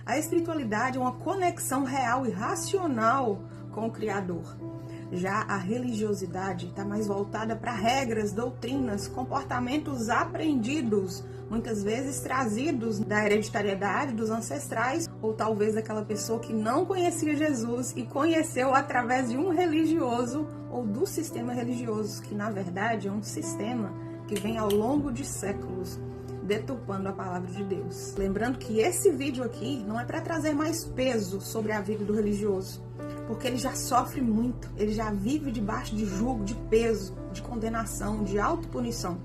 A espiritualidade é uma conexão real e racional com o Criador. Já a religiosidade está mais voltada para regras, doutrinas, comportamentos aprendidos, muitas vezes trazidos da hereditariedade dos ancestrais, ou talvez daquela pessoa que não conhecia Jesus e conheceu através de um religioso ou do sistema religioso, que na verdade é um sistema que vem ao longo de séculos deturpando a palavra de Deus. Lembrando que esse vídeo aqui não é para trazer mais peso sobre a vida do religioso, porque ele já sofre muito, ele já vive debaixo de julgo, de peso, de condenação, de autopunição.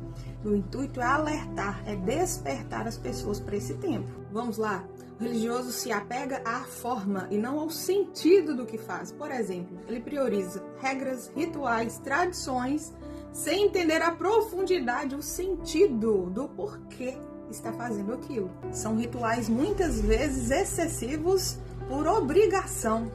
O intuito é alertar, é despertar as pessoas para esse tempo. Vamos lá? O religioso se apega à forma e não ao sentido do que faz. Por exemplo, ele prioriza regras, rituais, tradições, sem entender a profundidade, o sentido do porquê está fazendo aquilo. São rituais muitas vezes excessivos por obrigação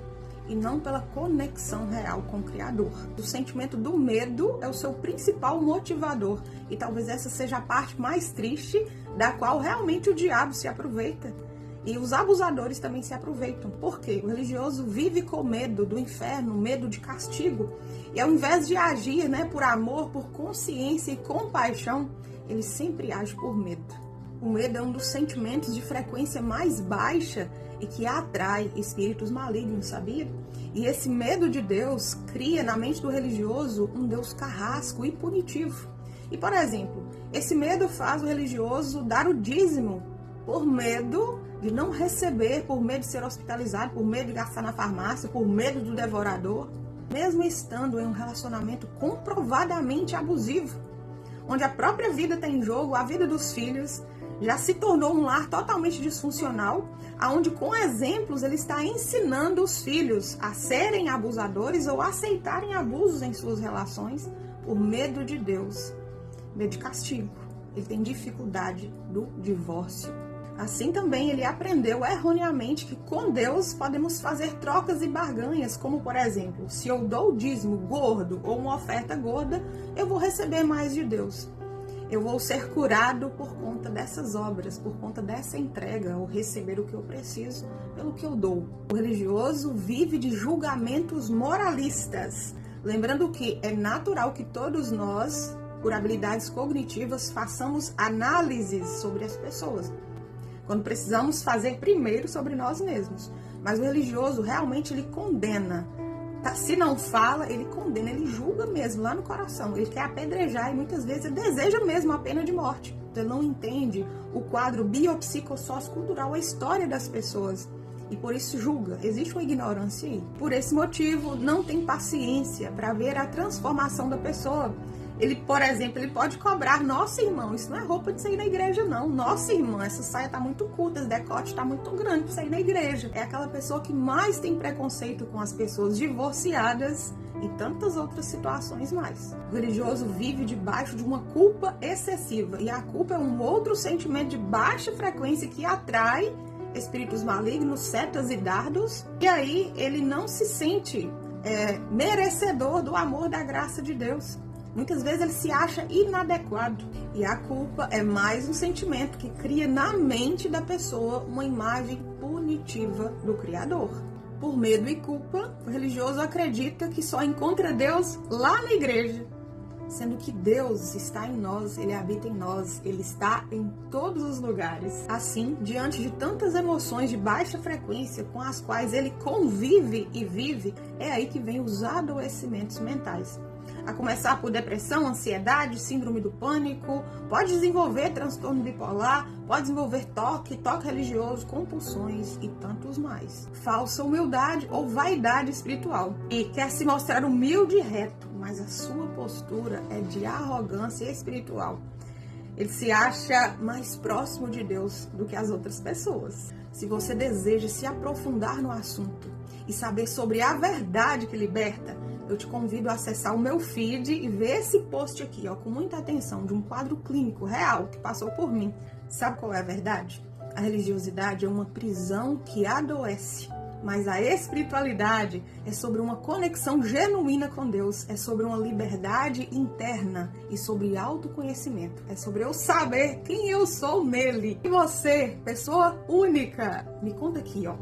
e não pela conexão real com o Criador. O sentimento do medo é o seu principal motivador e talvez essa seja a parte mais triste da qual realmente o diabo se aproveita. E os abusadores também se aproveitam. Por quê? O religioso vive com medo do inferno, medo de castigo. E ao invés de agir, por amor, por consciência e compaixão, ele sempre age por medo. O medo é um dos sentimentos de frequência mais baixa e que atrai espíritos malignos, sabia? E esse medo de Deus cria na mente do religioso um Deus carrasco e punitivo. E, por exemplo, esse medo faz o religioso dar o dízimo por medo de não receber, por medo de ser hospitalizado, por medo de gastar na farmácia, por medo do devorador, mesmo estando em um relacionamento comprovadamente abusivo, onde a própria vida está em jogo, a vida dos filhos, já se tornou um lar totalmente disfuncional, onde com exemplos ele está ensinando os filhos a serem abusadores ou aceitarem abusos em suas relações por medo de Deus, medo de castigo. Ele tem dificuldade do divórcio. Assim também ele aprendeu erroneamente que com Deus podemos fazer trocas e barganhas, como por exemplo, se eu dou o dízimo gordo ou uma oferta gorda, eu vou receber mais de Deus. Eu vou ser curado por conta dessas obras, por conta dessa entrega, ou receber o que eu preciso pelo que eu dou. O religioso vive de julgamentos moralistas, lembrando que é natural que todos nós, por habilidades cognitivas, façamos análises sobre as pessoas, quando precisamos fazer primeiro sobre nós mesmos. Mas o religioso realmente ele condena. Se não fala, ele condena, ele julga mesmo lá no coração. Ele quer apedrejar e muitas vezes ele deseja mesmo a pena de morte. Ele não entende o quadro biopsicossociocultural, a história das pessoas. E por isso julga. Existe uma ignorância aí. Por esse motivo, não tem paciência para ver a transformação da pessoa. Ele, por exemplo, ele pode cobrar: nossa, irmão, isso não é roupa de sair na igreja, não. Nossa, irmã, essa saia tá muito curta, esse decote tá muito grande para sair na igreja. É aquela pessoa que mais tem preconceito com as pessoas divorciadas e tantas outras situações mais. O religioso vive debaixo de uma culpa excessiva. E a culpa é um outro sentimento de baixa frequência que atrai espíritos malignos, setas e dardos. E aí ele não se sente merecedor do amor, da graça de Deus. Muitas vezes ele se acha inadequado. E a culpa é mais um sentimento que cria na mente da pessoa uma imagem punitiva do Criador. Por medo e culpa, o religioso acredita que só encontra Deus lá na igreja, sendo que Deus está em nós, Ele habita em nós, Ele está em todos os lugares. Assim, diante de tantas emoções de baixa frequência com as quais ele convive e vive, é aí que vem os adoecimentos mentais. A começar por depressão, ansiedade, síndrome do pânico, pode desenvolver transtorno bipolar, pode desenvolver toque religioso, compulsões e tantos mais. Falsa humildade ou vaidade espiritual. E quer se mostrar humilde e reto, mas a sua postura é de arrogância espiritual. Ele se acha mais próximo de Deus do que as outras pessoas. Se você deseja se aprofundar no assunto e saber sobre a verdade que liberta, eu te convido a acessar o meu feed e ver esse post aqui, com muita atenção, de um quadro clínico real que passou por mim. Sabe qual é a verdade? A religiosidade é uma prisão que adoece. Mas a espiritualidade é sobre uma conexão genuína com Deus, é sobre uma liberdade interna e sobre autoconhecimento. É sobre eu saber quem eu sou nele. E você, pessoa única, me conta aqui, ó.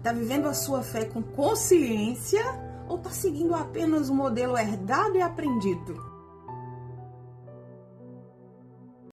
Tá vivendo a sua fé com consciência ou tá seguindo apenas um modelo herdado e aprendido?